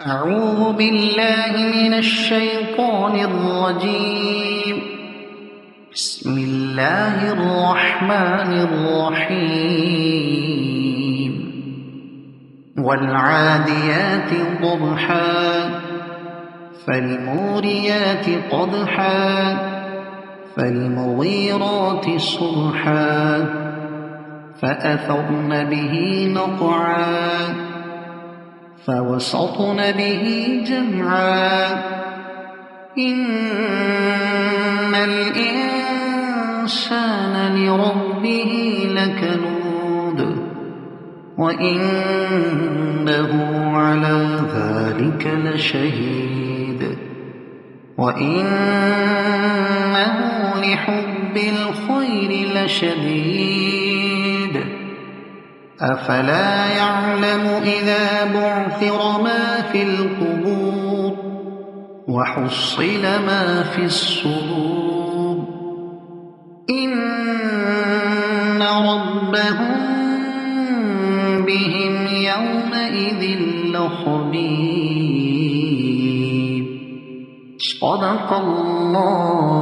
أعوذ بالله من الشيطان الرجيم. بسم الله الرحمن الرحيم. والعاديات ضبحا فالموريات قدحا فالمغيرات صبحا فأثرن به نقعا فوسطن به جمعا إن الإنسان لربه لكنود وإنه على ذلك لشهيد وإنه لحب الخير لشديد أفلا يعلم إذا بعثر ما في القبور وحصل ما في الصدور إن ربهم بهم يومئذ لخبير. صدق الله